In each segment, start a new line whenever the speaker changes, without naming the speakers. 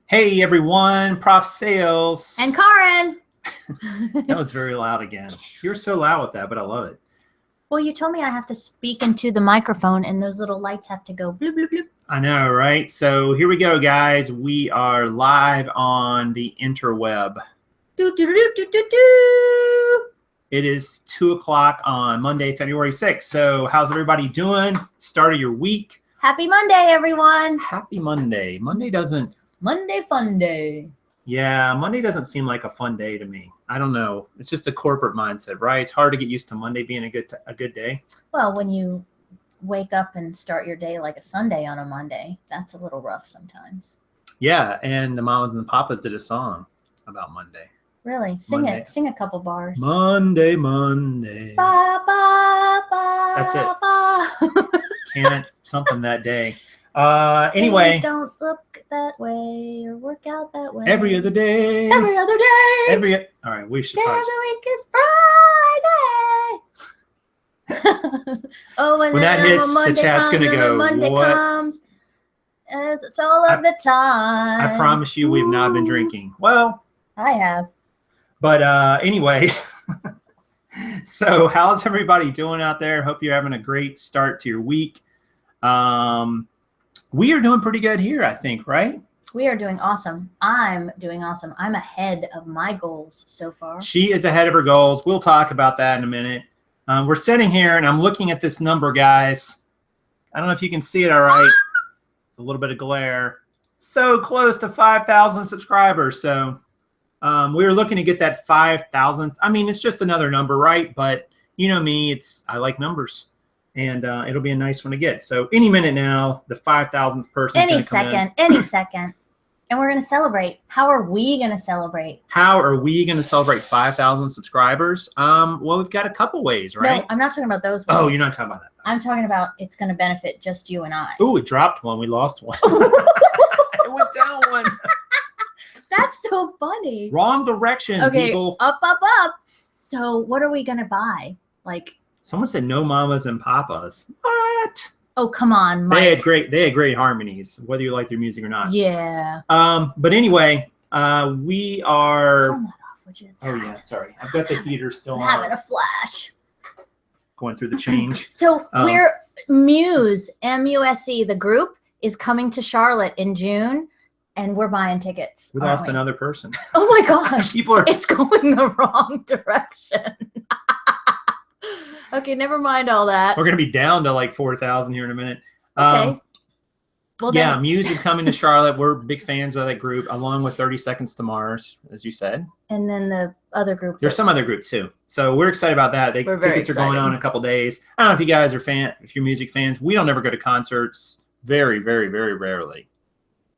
Hey everyone, Prof Sales.
And Karen.
That was very loud again. You're so loud with that, but I love it.
Well, you told me I have to speak into the microphone and those little lights have to go bloop, bloop, bloop.
I know, right? So here we go, guys. We are live on the interweb.
Do, do, do, do, do, do.
It is 2 o'clock on Monday, February 6th. So how's everybody doing? Start of your week.
Happy Monday, everyone.
Happy Monday. Monday
fun day.
Yeah, Monday doesn't seem like a fun day to me. I don't know. It's just a corporate mindset, right? It's hard to get used to Monday being a good day.
Well, when you wake up and start your day like a Sunday on a Monday, that's a little rough sometimes.
Yeah, and the mamas and the papas did a song about Monday.
Really? Sing
Monday.
it. Sing a couple bars.
Monday, Monday.
Ba, ba, ba,
That's it.
ba.
Can't something that day. Anyway.
Things don't look that way or work out that way.
Every other day.
Every other day.
All right, we should
Day of
probably.
the week is Friday. Oh, and
When
then
that hits,
Monday
the chat's
comes,
gonna
and
go,
then Monday
what?
comes, as it's all of the time.
I promise you, we've not been drinking. Well,
I have.
but anyway. So, how's everybody doing out there? Hope you're having a great start to your week. We are doing pretty good here, I think, right?
We are doing awesome. I'm doing awesome. I'm ahead of my goals so far.
She is ahead of her goals. We'll talk about that in a minute. We're sitting here, and I'm looking at this number, guys. I don't know if you can see it all right. It's a little bit of glare. So close to 5,000 subscribers. So we were looking to get that 5,000th. I mean, it's just another number, right? But you know me, I like numbers. And it'll be a nice one to get. So any minute now, the 5,000th person.
Any second. And we're going to celebrate. How are we going to celebrate?
How are we going to celebrate 5,000 subscribers? Well, we've got a couple ways, right?
No, I'm not talking about those ways.
Oh, you're not talking about that.
I'm talking about it's going to benefit just you and I.
Ooh, it dropped one. We lost one. It went down one.
That's so funny.
Wrong direction,
okay,
people.
Up. So what are we going to buy? Like,
someone said no mamas and papas. What?
Oh, come on, Mike.
They had great harmonies, whether you like their music or not.
Yeah.
But anyway, we are.
Turn that off, would you?
Oh yeah, sorry. I've got the heater still
I'm
on.
having a flash.
Going through the change.
So we're Muse, M-U-S-E, the group is coming to Charlotte in June, and we're buying tickets.
We lost another person.
Oh my gosh.
People are.
It's going the wrong direction. Okay, never mind all that.
We're going to be down to like 4,000 here in a minute.
Okay. Well,
yeah,
then,
Muse is coming to Charlotte. We're big fans of that group, along with 30 Seconds to Mars, as you said.
And then the other group.
There's some other groups too. So we're excited about that. Tickets are going on in a couple days. I don't know if you guys are if you're music fans. We don't ever go to concerts. Very, very, very rarely.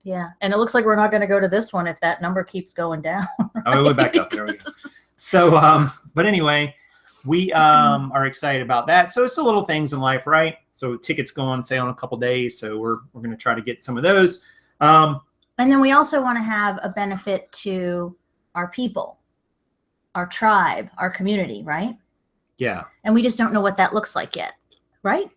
Yeah, and it looks like we're not going to go to this one if that number keeps going down. Right?
Oh, we went back up. There we go. So, but anyway. We are excited about that. So it's the little things in life, right? So tickets go on sale in a couple days. So we're going to try to get some of those.
And then we also want to have a benefit to our people, our tribe, our community, right?
Yeah.
And we just don't know what that looks like yet, right?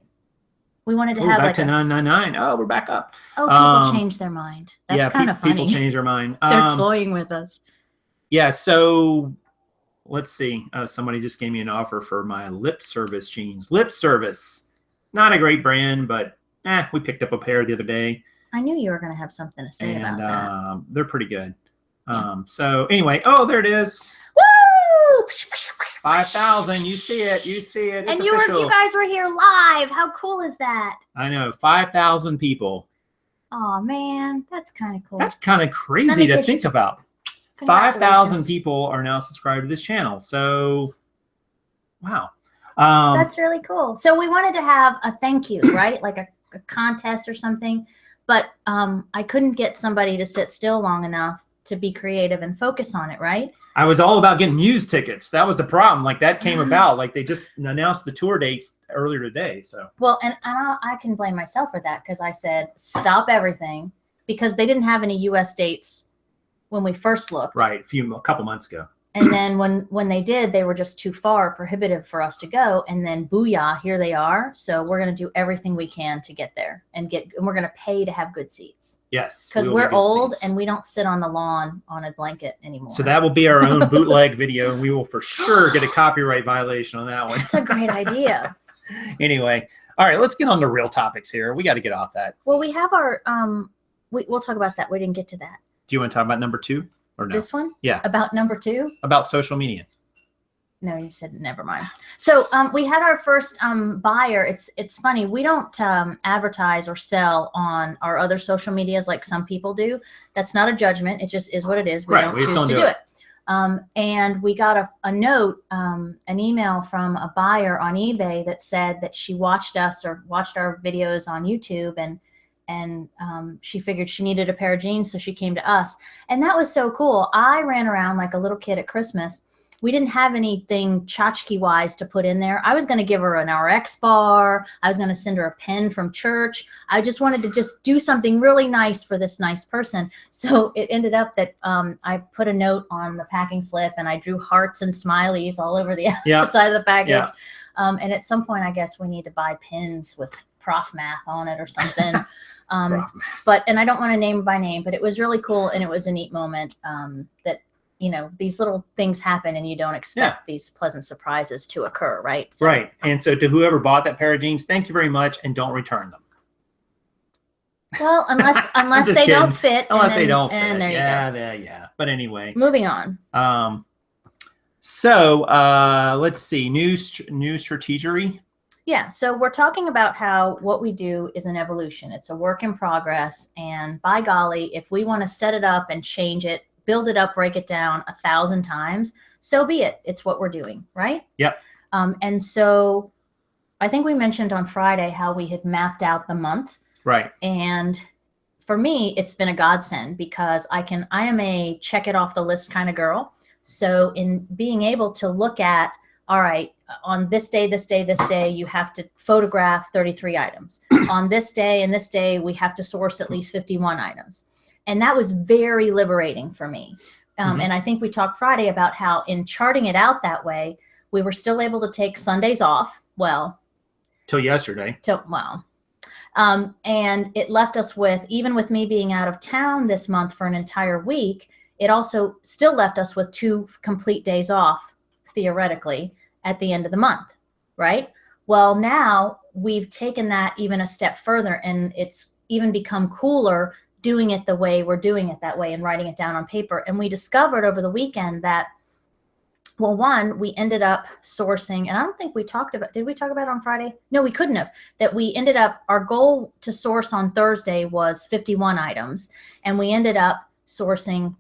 We wanted to have
back
like
to 999. Oh, we're back up.
Oh, people change their mind. That's kind of funny.
People change their mind.
They're toying with us.
Yeah. So let's see. Somebody just gave me an offer for my Lip Service jeans. Lip Service, not a great brand, but we picked up a pair the other day.
I knew you were going to have something to say about that.
They're pretty good. So anyway, oh, there it is.
Woo!
5,000. You see it. You see it. It's
and
official.
you guys were here live. How cool is that?
I know. 5,000 people.
Oh man, that's kind of cool.
That's kind of crazy to think about. 5,000 people are now subscribed to this channel. So, wow.
That's really cool. So we wanted to have a thank you, right? Like a contest or something. But I couldn't get somebody to sit still long enough to be creative and focus on it, right?
I was all about getting Muse tickets. That was the problem. Like that came about. Like they just announced the tour dates earlier today. So
well, and I can blame myself for that because I said stop everything because they didn't have any U.S. dates when we first looked.
Right, a couple months ago.
And then when they did, they were just too far, prohibitive for us to go. And then booyah, here they are. So we're going to do everything we can to get there and we're going to pay to have good seats.
Yes.
Because we're old and we don't sit on the lawn on a blanket anymore.
So that will be our own bootleg video, and we will for sure get a copyright violation on that one.
That's a great idea.
Anyway, all right, let's get on to real topics here. We got to get off that.
Well, we have our, we'll talk about that. We didn't get to that.
Do you want to talk about number 2 or no?
This one?
Yeah.
About number 2?
About social media.
No, you said never mind. So we had our first buyer. It's funny. We don't advertise or sell on our other social medias like some people do. That's not a judgment. It just is what it is. We don't choose to do it. And we got a note, an email from a buyer on eBay that said that she watched us or watched our videos on YouTube and she figured she needed a pair of jeans, so she came to us. And that was so cool. I ran around like a little kid at Christmas. We didn't have anything tchotchke-wise to put in there. I was going to give her an RX bar. I was going to send her a pen from church. I just wanted to just do something really nice for this nice person. So it ended up that I put a note on the packing slip and I drew hearts and smileys all over the outside of the package. Yeah. And at some point, I guess we need to buy pins with Prof Math on it or something. And I don't want to name by name, but it was really cool. And it was a neat moment that, you know, these little things happen and you don't expect these pleasant surprises to occur, right? So,
right. And so to whoever bought that pair of jeans, thank you very much, and don't return them.
Well, unless they don't fit.
Unless they don't fit.
And there you go.
Yeah. But anyway.
Moving on.
So let's see. New strategery.
Yeah. So we're talking about how what we do is an evolution. It's a work in progress. And by golly, if we want to set it up and change it, build it up, break it down 1,000 times, so be it. It's what we're doing, right?
Yep.
And so I think we mentioned on Friday how we had mapped out the month.
Right.
And for me, it's been a godsend because I am a check it off the list kind of girl. So in being able to look at, all right, on this day, you have to photograph 33 items. On this day and this day, we have to source at least 51 items. And that was very liberating for me. And I think we talked Friday about how in charting it out that way, we were still able to take Sundays off. Well,
till yesterday.
And it left us with, even with me being out of town this month for an entire week, it also still left us with 2 complete days off, theoretically, at the end of the month, right? Well, now we've taken that even a step further, and it's even become cooler doing it the way we're doing it that way and writing it down on paper. And we discovered over the weekend that, well, one, we ended up sourcing, and I don't think we talked about, did we talk about it on Friday? No, we couldn't have. That we ended up, our goal to source on Thursday was 51 items, and we ended up sourcing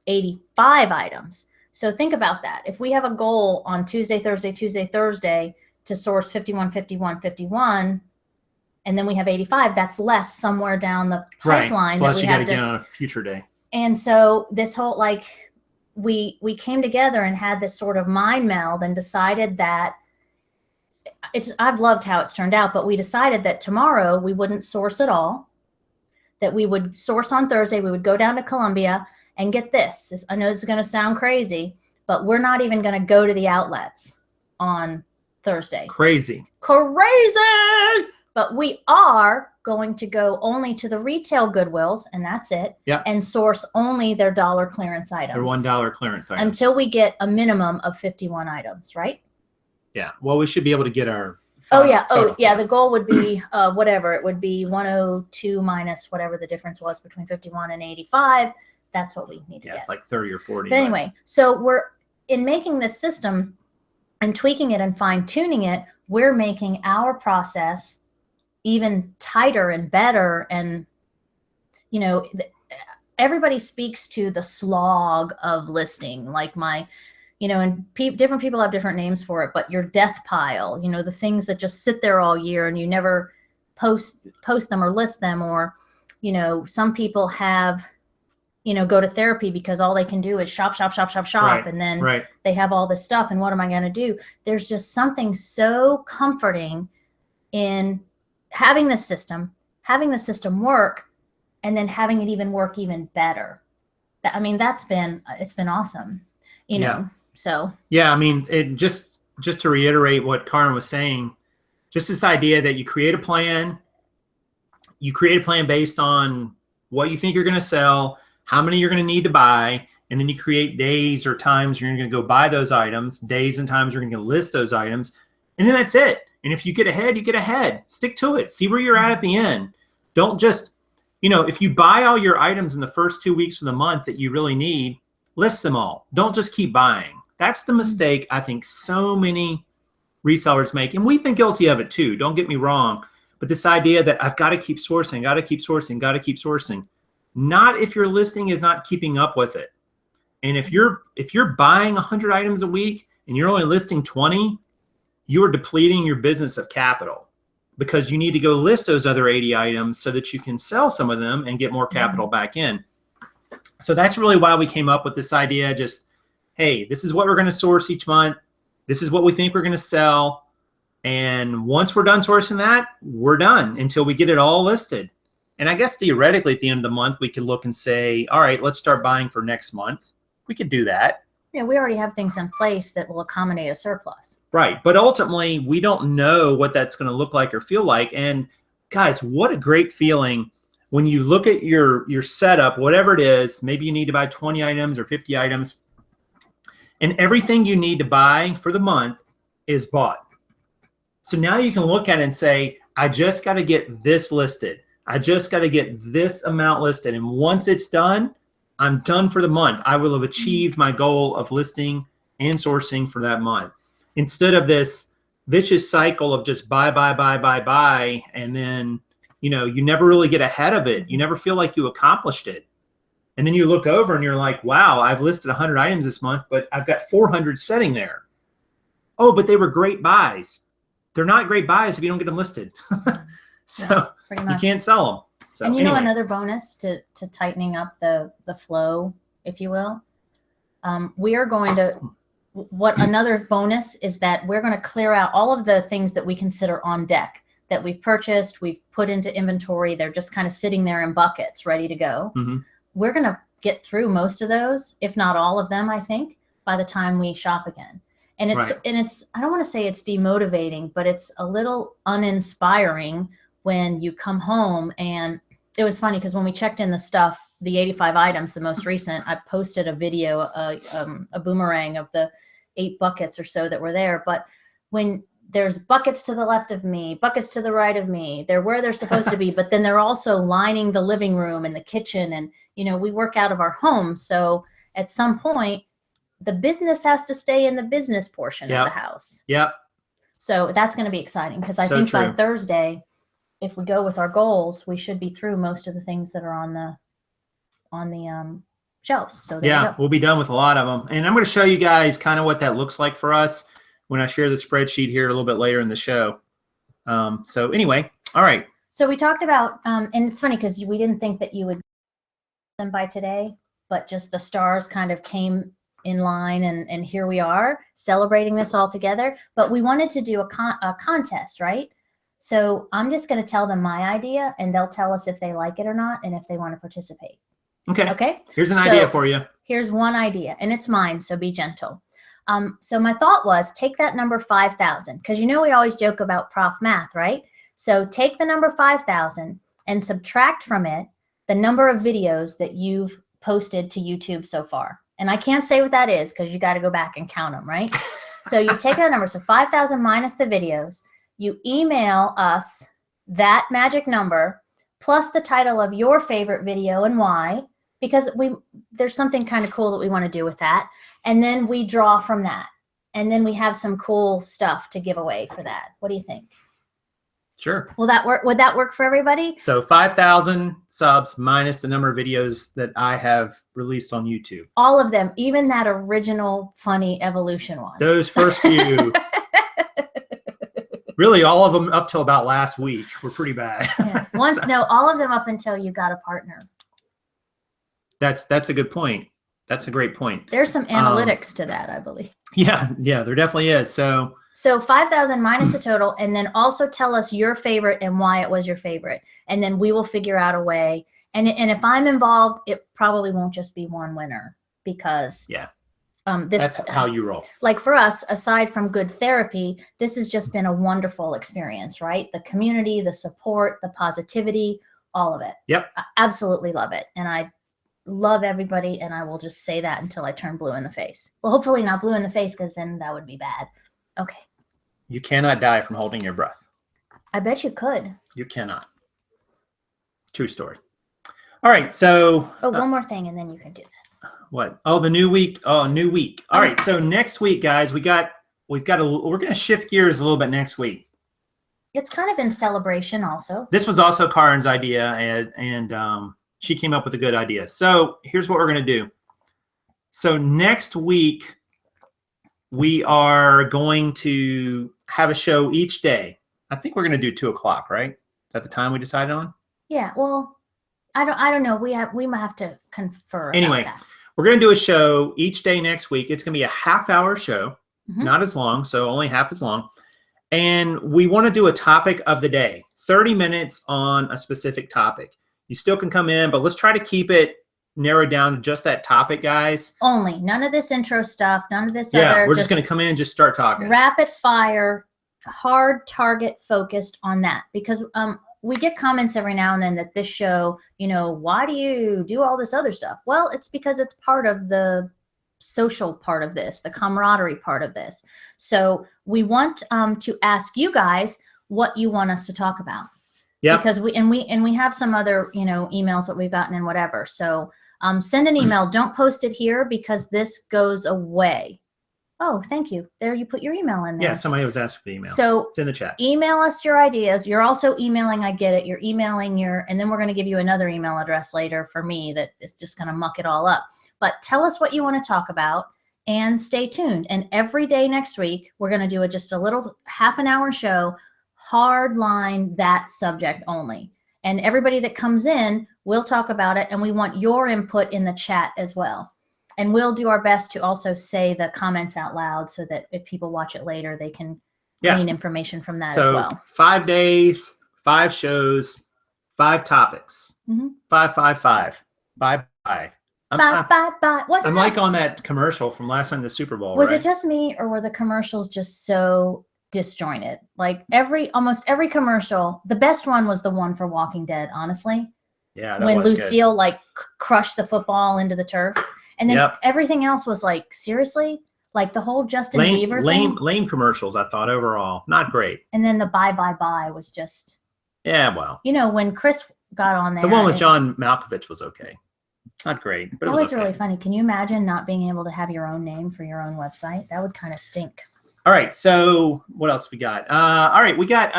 85 items. So think about that. If we have a goal on Tuesday, Thursday to source 51, and then we have 85, that's less somewhere down the pipeline.
Right. So less you got to get on a future day.
And so this whole, like, we came together and had this sort of mind meld and decided that I've loved how it's turned out, but we decided that tomorrow we wouldn't source at all, that we would source on Thursday. We would go down to Columbia and get this. I know this is going to sound crazy, but we're not even going to go to the outlets on Thursday.
Crazy.
But we are going to go only to the retail Goodwills, and that's it.
Yep.
And source only their dollar clearance items.
Their $1 clearance items.
Until we get a minimum of 51 items, right?
Yeah. Well, we should be able to get our
total. The goal would be whatever. It would be 102 minus whatever the difference was between 51 and 85. That's what we need to get.
It's like 30 or 40.
But anyway, so we're in making this system and tweaking it and fine tuning it, we're making our process even tighter and better. And, you know, everybody speaks to the slog of listing, like and different people have different names for it, but your death pile, you know, the things that just sit there all year and you never post them or list them, or, you know, some people have, you know, go to therapy because all they can do is shop. Right. And then they have all this stuff. And what am I going to do? There's just something so comforting in having the system work, and then having it even work even better. It's been awesome, you know? So
yeah, I mean, just to reiterate what Karin was saying, just this idea that you create a plan. You create a plan based on what you think you're going to sell, how many you're going to need to buy, and then you create days or times you're going to go buy those items, days and times you're going to list those items, and then that's it. And if you get ahead, you get ahead. Stick to it. See where you're at the end. Don't just, if you buy all your items in the first 2 weeks of the month that you really need, list them all. Don't just keep buying. That's the mistake I think so many resellers make, and we've been guilty of it too. Don't get me wrong. But this idea that I've got to keep sourcing, got to keep sourcing, got to keep sourcing. Not if your listing is not keeping up with it. And if you're buying 100 items a week and you're only listing 20, you are depleting your business of capital, because you need to go list those other 80 items so that you can sell some of them and get more capital back in. So that's really why we came up with this idea. Just, hey, this is what we're going to source each month. This is what we think we're going to sell. And once we're done sourcing that, we're done until we get it all listed. And I guess theoretically at the end of the month, we could look and say, all right, let's start buying for next month. We could do that.
Yeah, we already have things in place that will accommodate a surplus.
Right. But ultimately, we don't know what that's going to look like or feel like. And guys, what a great feeling when you look at your setup, whatever it is. Maybe you need to buy 20 items or 50 items, and everything you need to buy for the month is bought. So now you can look at it and say, I just got to get this listed. I just got to get this amount listed. And once it's done, I'm done for the month. I will have achieved my goal of listing and sourcing for that month. Instead of this vicious cycle of just buy, and then, you never really get ahead of it. You never feel like you accomplished it. And then you look over and you're like, wow, I've listed 100 items this month, but I've got 400 sitting there. Oh, but they were great buys. They're not great buys if you don't get them listed. So you can't sell them. So,
and another bonus to tightening up the flow, if you will, we are going to, another bonus is that we're going to clear out all of the things that we consider on deck that we've purchased, we've put into inventory. They're just kind of sitting there in buckets ready to go. Mm-hmm. We're going to get through most of those, if not all of them, I think, by the time we shop again. And it's I don't want to say it's demotivating, but it's a little uninspiring when you come home. And it was funny because when we checked in the stuff, the 85 items, the most recent, I posted a video, a boomerang of the 8 buckets or so that were there. But when there's buckets to the left of me, buckets to the right of me, they're where they're supposed to be, but then they're also lining the living room and the kitchen. And, we work out of our home. So at some point, the business has to stay in the business portion of the house. Yep. So that's going to be exciting because I think by Thursday, if we go with our goals, we should be through most of the things that are on the shelves. So
we'll be done with a lot of them. And I'm going to show you guys kind of what that looks like for us when I share the spreadsheet here a little bit later in the show. So anyway, all right.
So we talked about, and it's funny because we didn't think that you would them by today, but just the stars kind of came in line, and here we are celebrating this all together. But we wanted to do a contest, right? So I'm just going to tell them my idea, and they'll tell us if they like it or not, and if they want to participate. Okay.
Here's an idea for you.
Here's one idea, and it's mine, so be gentle. So my thought was take that number 5,000, because we always joke about Prof Math, right? So take the number 5,000 and subtract from it the number of videos that you've posted to YouTube so far. And I can't say what that is because you got to go back and count them, right? So you take that number, so 5,000 minus the videos, you email us that magic number plus the title of your favorite video and why, because there's something kind of cool that we want to do with that. And then we draw from that. And then we have some cool stuff to give away for that. What do you think?
Sure.
Will that work? Would that work for everybody?
So 5,000 subs minus the number of videos that I have released on YouTube.
All of them, even that original funny evolution one.
Those first few. Really, all of them up till about last week were pretty bad.
Yeah. No, all of them up until you got a partner.
That's a good point. That's a great point.
There's some analytics to that, I believe.
Yeah, there definitely is.
So 5,000 minus the total, and then also tell us your favorite and why it was your favorite. And then we will figure out a way. And if I'm involved, it probably won't just be one winner because
That's how you roll.
Like for us, aside from good therapy, this has just been a wonderful experience, right? The community, the support, the positivity, all of it.
Yep.
I absolutely love it. And I love everybody. And I will just say that until I turn blue in the face. Well, hopefully not blue in the face, because then that would be bad. Okay.
You cannot die from holding your breath.
I bet you could.
You cannot. True story. All right. So.
Oh, one more thing, and then you can do that.
What? Oh, the new week. Oh, new week. All right. So next week, guys, we're going to shift gears a little bit next week.
It's kind of in celebration also.
This was also Karen's idea, and she came up with a good idea. So here's what we're going to do. So next week, we are going to have a show each day. I think we're going to do 2 o'clock, right? Is that the time we decided on?
Yeah. Well, I don't know. We might have to confer.
Anyway.
About that.
We're going to do a show each day next week. It's going to be a half-hour show, not as long, so only half as long. And we want to do a topic of the day, 30 minutes on a specific topic. You still can come in, but let's try to keep it narrowed down to just that topic, guys.
Only. None of this intro stuff, none of this
Yeah,
other.
we're just going to come in and just start talking.
Rapid fire, hard target focused on that. Because we get comments every now and then that this show, why do you do all this other stuff? Well, it's because it's part of the social part of this, the camaraderie part of this. So we want to ask you guys what you want us to talk about. Yeah. Because we have some other, emails that we've gotten and whatever. So send an email. Don't post it here because this goes away. Oh, thank you. There, you put your email in there.
Yeah, somebody was asking for the email.
So
it's in the chat.
Email us your ideas. You're also emailing, I get it. You're emailing and then we're going to give you another email address later for me that is just going to muck it all up. But tell us what you want to talk about and stay tuned. And every day next week, we're going to do just a little half an hour show, hard line that subject only. And everybody that comes in, we'll talk about it. And we want your input in the chat as well. And we'll do our best to also say the comments out loud so that if people watch it later, they can glean information from that as well. 5
days, 5 shows, 5 topics. 5, 5, 5. Bye, bye.
Bye.
I'm like on that commercial from last time, the Super Bowl.
Was it just me, or were the commercials just so disjointed? Like almost every commercial, the best one was the one for Walking Dead, honestly.
Yeah, that
when
was
Lucille
good.
Crushed the football into the turf. And then everything else was like, seriously? Like the whole Justin Bieber thing?
Lame commercials, I thought, overall. Not great.
And then the bye was just...
Yeah, well.
When Chris got on there...
The one with John Malkovich was okay. Not great, but it was
really funny. Can you imagine not being able to have your own name for your own website? That would kind of stink.
All right, so what else we got? All right, we got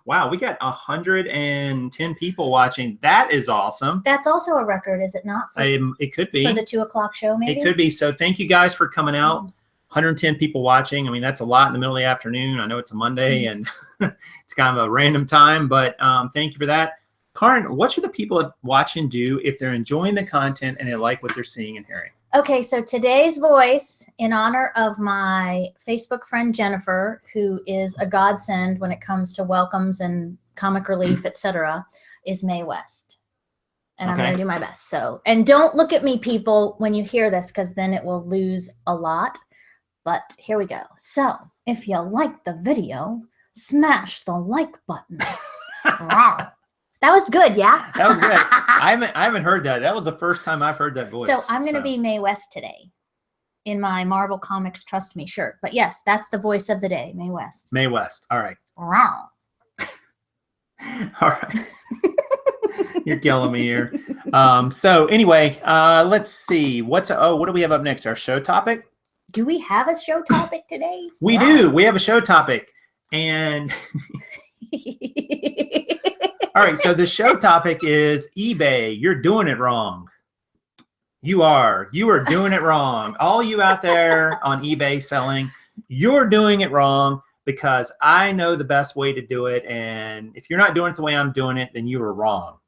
wow, we got 110 people watching. That is awesome.
That's also a record, is it not?
It could be
for the 2 o'clock show. Maybe
it could be. So thank you guys for coming out. 110 people watching. I mean, that's a lot in the middle of the afternoon. I know it's a Monday and it's kind of a random time, but thank you for that. Karen, what should the people watching do if they're enjoying the content and they like what they're seeing and hearing?
Okay, so today's voice, in honor of my Facebook friend Jennifer, who is a godsend when it comes to welcomes and comic relief, etc., is Mae West. And I'm going to do my best. So, and don't look at me, people, when you hear this, because then it will lose a lot. But here we go. So, if you like the video, smash the like button. That was good, yeah?
That was good. I haven't heard that. That was the first time I've heard that voice.
So I'm going to be Mae West today in my Marvel Comics Trust Me shirt. But yes, that's the voice of the day, Mae West.
Mae West. All right.
Wow.
All right. You're killing me here. So anyway, let's see. What do we have up next? Our show topic?
Do we have a show topic today?
We do. We have a show topic. And... All right, so the show topic is eBay. You're doing it wrong. You are doing it wrong. All you out there on eBay selling, you're doing it wrong because I know the best way to do it. And if you're not doing it the way I'm doing it, then you are wrong.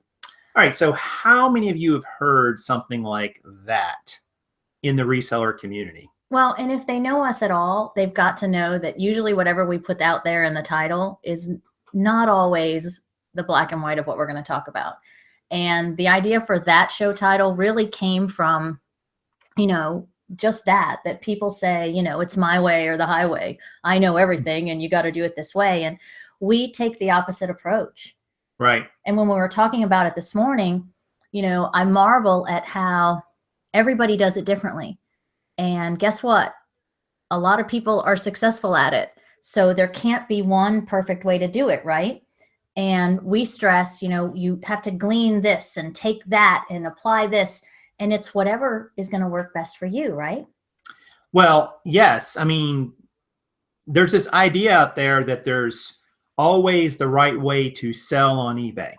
All right, so how many of you have heard something like that in the reseller community?
Well, and if they know us at all, they've got to know that usually whatever we put out there in the title is not always the black and white of what we're going to talk about. And the idea for that show title really came from, just that people say, you know, it's my way or the highway. I know everything and you got to do it this way. And we take the opposite approach.
Right.
And when we were talking about it this morning, you know, I marvel at how everybody does it differently. And guess what? A lot of people are successful at it. So there can't be one perfect way to do it, right? And we stress, you know, you have to glean this and take that and apply this. And it's whatever is going to work best for you, right?
Well, yes. I mean, there's this idea out there that there's always the right way to sell on eBay,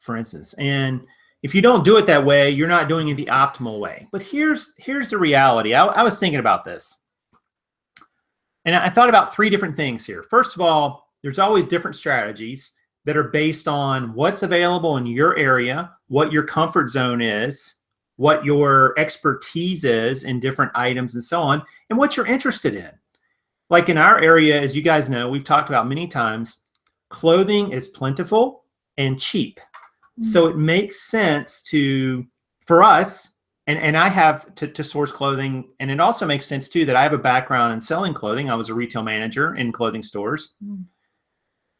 for instance. And if you don't do it that way, you're not doing it the optimal way. But here's the reality. I was thinking about this. And I thought about 3 different things here. First of all, there's always different strategies that are based on what's available in your area, what your comfort zone is, what your expertise is in different items and so on, and what you're interested in. Like in our area, as you guys know, we've talked about many times, clothing is plentiful and cheap. So it makes sense for us, and I have to source clothing. And it also makes sense too that I have a background in selling clothing. I was a retail manager in clothing stores.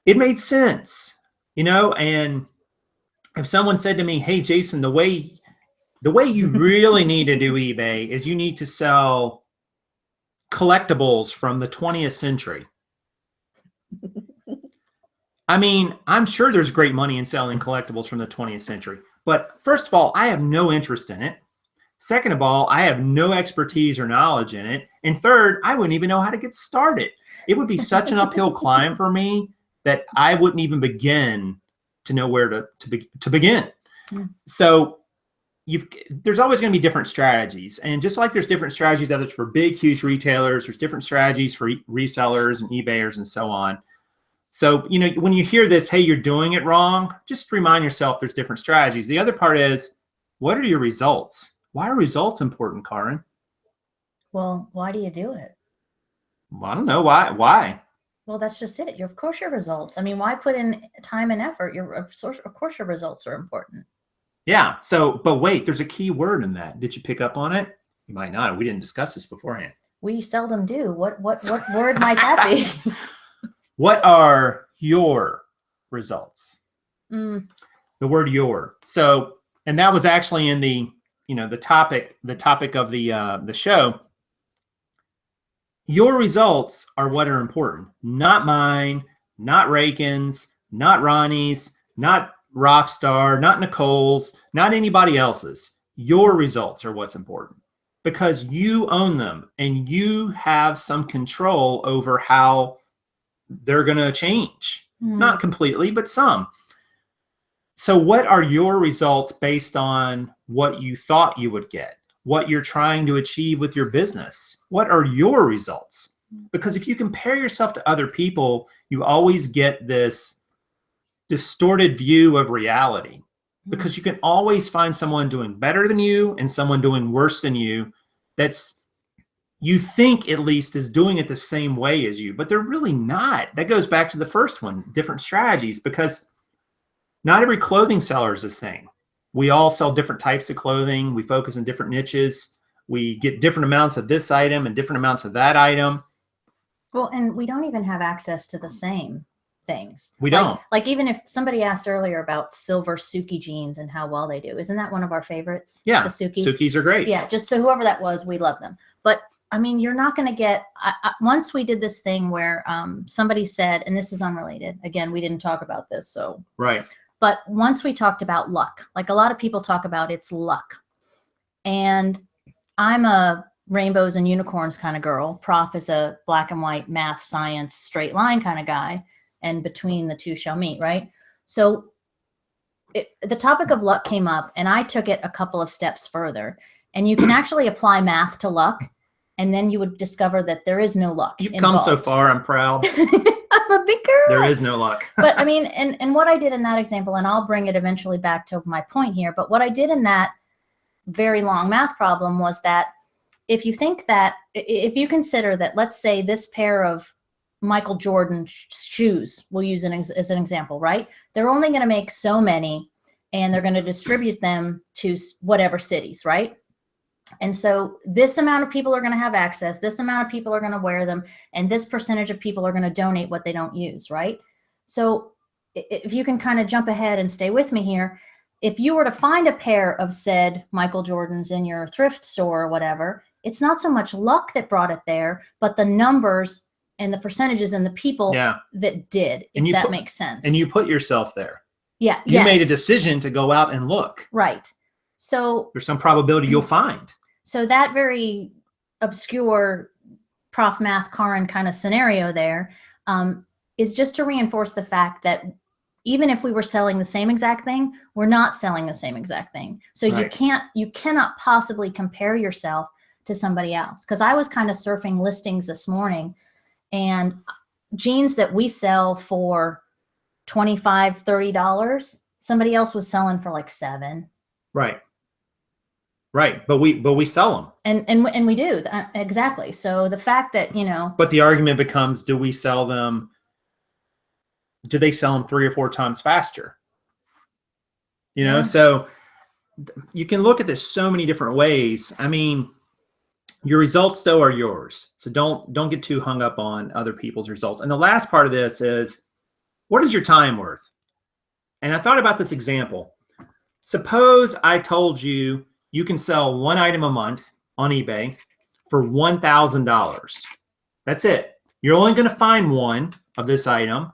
It made sense, you know. And if someone said to me, hey, Jason, the way you really need to do eBay is you need to sell collectibles from the 20th century. I mean, I'm sure there's great money in selling collectibles from the 20th century. But first of all, I have no interest in it. Second of all, I have no expertise or knowledge in it. And third, I wouldn't even know how to get started. It would be such an uphill climb for me that I wouldn't even begin to know where to begin. So there's always going to be different strategies. And just like there's different strategies that for big, huge retailers, there's different strategies for resellers and eBayers and so on. So, you know, when you hear this, hey, you're doing it wrong, just remind yourself there's different strategies. The other part is, what are your results? Why are results important, Karin? Well,
why do you do it?
Well, I don't know. Why?
Well, that's just it. Of course, your results. I mean, why put in time and effort? Of course, your results are important.
Yeah. So, but wait, there's a key word in that. Did you pick up on it? You might not. We didn't discuss this beforehand.
We seldom do. What word might that be?
What are your results? The word your. So, and that was actually in the, you know, the topic of the show. Your results are what are important, not mine, not Raiken's, not Ronnie's, not Rockstar, not Nicole's, not anybody else's. Your results are what's important because you own them and you have some control over how they're going to change. Not completely, but some. So what are your results based on what you thought you would get, what you're trying to achieve with your business? What are your results? Because if you compare yourself to other people, you always get this distorted view of reality because you can always find someone doing better than you and someone doing worse than you that's you think at least is doing it the same way as you, but they're really not. That goes back to the first one, different strategies, because not every clothing seller is the same. We all sell different types of clothing. We focus on different niches. We get different amounts of this item and different amounts of that item.
Well, and we don't even have access to the same things.
We don't.
Like even if somebody asked earlier about silver Suki jeans and how well they do. Isn't that one of our favorites?
Yeah.
The Sukis.
Sukis are great.
Yeah. Just so whoever that was, we love them. But I mean, you're not going to get, once we did this thing where somebody said, and this is unrelated. Again, we didn't talk about this. So.
Right.
But once we talked about luck, like a lot of people talk about it's luck. And I'm a rainbows and unicorns kind of girl. Prof is a black and white math, science, straight line kind of guy. And between the two shall meet, right? So the topic of luck came up and I took it a couple of steps further. And you can actually apply math to luck. And then you would discover that there is no luck.
You've come so far. I'm proud.
I'm a big girl.
There is no luck.
But I mean, and what I did in that example, and I'll bring it eventually back to my point here, but what I did in that very long math problem was that if you think that, if you consider that, let's say this pair of Michael Jordan shoes, we'll use it as an example, right? They're only going to make so many and they're going to distribute them to whatever cities, right? And so this amount of people are going to have access, this amount of people are going to wear them, and this percentage of people are going to donate what they don't use, right? So if you can kind of jump ahead and stay with me here, if you were to find a pair of said Michael Jordans in your thrift store or whatever, it's not so much luck that brought it there, but the numbers and the percentages and the people that did, if that makes sense.
And you put yourself there.
Yeah.
You made a decision to go out and look.
Right. So
there's some probability you'll find.
So that very obscure Prof Math Karin kind of scenario there is just to reinforce the fact that even if we were selling the same exact thing, we're not selling the same exact thing. So you cannot possibly compare yourself to somebody else. Because I was kind of surfing listings this morning, and jeans that we sell for $25, $30, somebody else was selling for like $7.
Right. Right. But we sell them.
And we do. Exactly. So the fact that, you know.
But the argument becomes, do we sell them? Do they sell them 3 or 4 times faster? You know, so you can look at this so many different ways. I mean, your results though are yours. So don't get too hung up on other people's results. And the last part of this is, what is your time worth? And I thought about this example. Suppose I told you you can sell 1 item a month on eBay for $1,000. That's it. You're only going to find one of this item,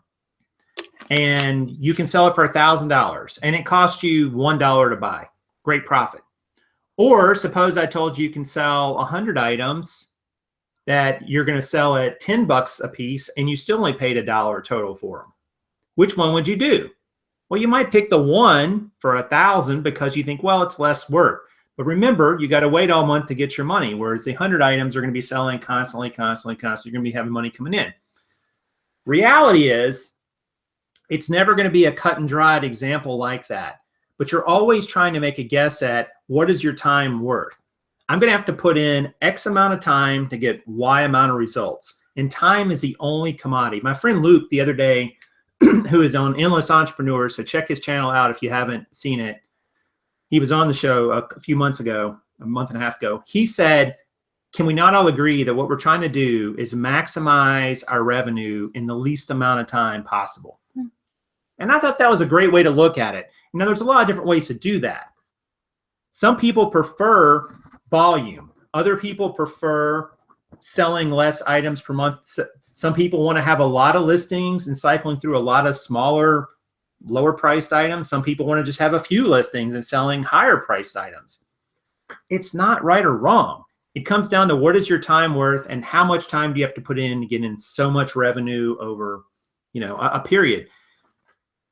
and you can sell it for $1,000, and it costs you $1 to buy. Great profit. Or suppose I told you can sell 100 items that you're going to sell at $10 a piece, and you still only paid $1 total for them. Which one would you do? Well, you might pick the one for 1,000 because you think, well, it's less work. But remember, you got to wait all month to get your money, whereas the 100 items are going to be selling constantly. You're going to be having money coming in. Reality is, it's never going to be a cut and dried example like that. But you're always trying to make a guess at what is your time worth. I'm going to have to put in X amount of time to get Y amount of results. And time is the only commodity. My friend Luke the other day, who is on Endless Entrepreneurs, so check his channel out if you haven't seen it. He was on the show a few months ago, a month and a half ago. He said, can we not all agree that what we're trying to do is maximize our revenue in the least amount of time possible? And I thought that was a great way to look at it. Now, there's a lot of different ways to do that. Some people prefer volume. Other people prefer selling less items per month. Some people want to have a lot of listings and cycling through a lot of smaller, lower priced items. Some people want to just have a few listings and selling higher priced items. It's not right or wrong. It comes down to what is your time worth and how much time do you have to put in to get in so much revenue over, you know, a period.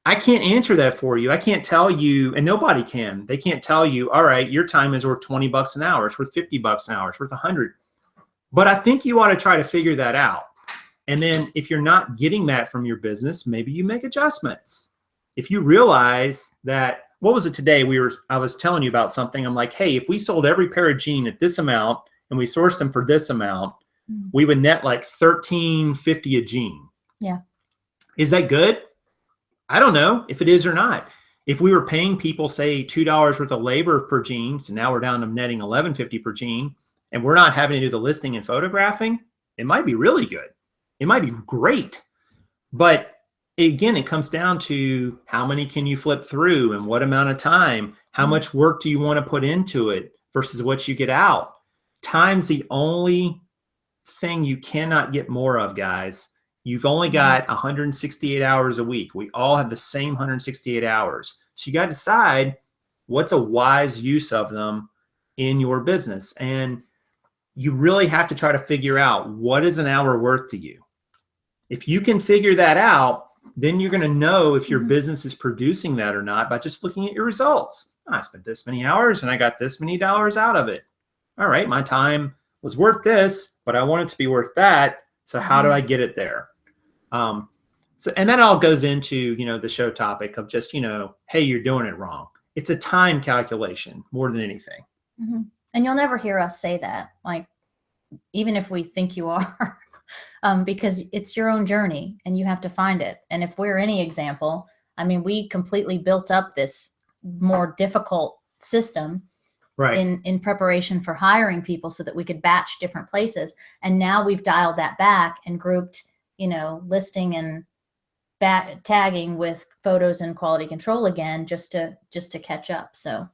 I can't answer that for you. I can't tell you, and nobody can. They can't tell you, all right, your time is worth $20 an hour. It's worth $50 an hour. It's worth 100. But I think you ought to try to figure that out. And then if you're not getting that from your business, maybe you make adjustments. If you realize that, what was it today? I was telling you about something. I'm like, hey, if we sold every pair of jeans at this amount and we sourced them for this amount, we would net like $13.50 a jean.
Yeah.
Is that good? I don't know if it is or not. If we were paying people, say, $2 worth of labor per jean, so now we're down to netting $11.50 per jean, and we're not having to do the listing and photographing, it might be really good. It might be great. But again, it comes down to how many can you flip through and what amount of time, how much work do you want to put into it versus what you get out. Time's the only thing you cannot get more of, guys. You've only got 168 hours a week. We all have the same 168 hours. So you got to decide what's a wise use of them in your business. And you really have to try to figure out what is an hour worth to you. If you can figure that out, then you're going to know if your business is producing that or not by just looking at your results. I spent this many hours and I got this many dollars out of it. All right, my time was worth this, but I want it to be worth that. So how do I get it there? And that all goes into, you know, the show topic of just, you know, hey, you're doing it wrong. It's a time calculation more than anything.
And you'll never hear us say that, like, even if we think you are, because it's your own journey and you have to find it. And if we're any example, I mean, we completely built up this more difficult system
Right.
in preparation for hiring people so that we could batch different places. And now we've dialed that back and grouped, listing and tagging with photos and quality control again, just to catch up. So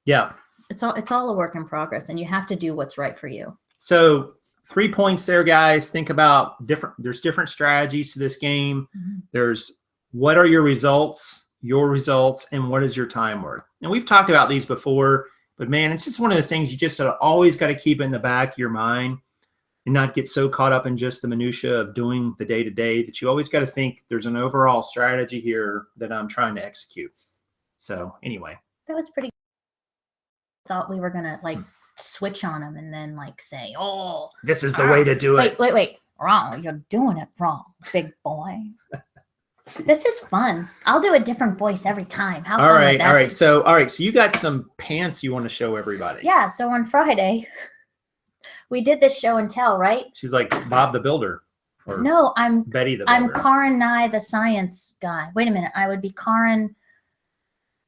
yeah,
it's all a work in progress, and you have to do what's right for you.
So 3 points there, guys. Think about there's different strategies to this game. There's what are your results, and what is your time worth? And we've talked about these before, but man, it's just one of those things you just always got to keep in the back of your mind and not get so caught up in just the minutia of doing the day-to-day that you always got to think there's an overall strategy here that I'm trying to execute. So anyway.
That was pretty. Thought we were going to like switch on them and then like say, oh,
this is the way to do it.
Wait, wrong. You're doing it wrong, big boy. This is fun. I'll do a different voice every time. How fun would that be?
So you got some pants you want to show everybody.
Yeah. So on Friday, we did this show and tell, right?
She's like Bob the Builder. Or
no, I'm
Betty the Builder.
I'm Karin Nye, the science guy. Wait a minute. I would be Karin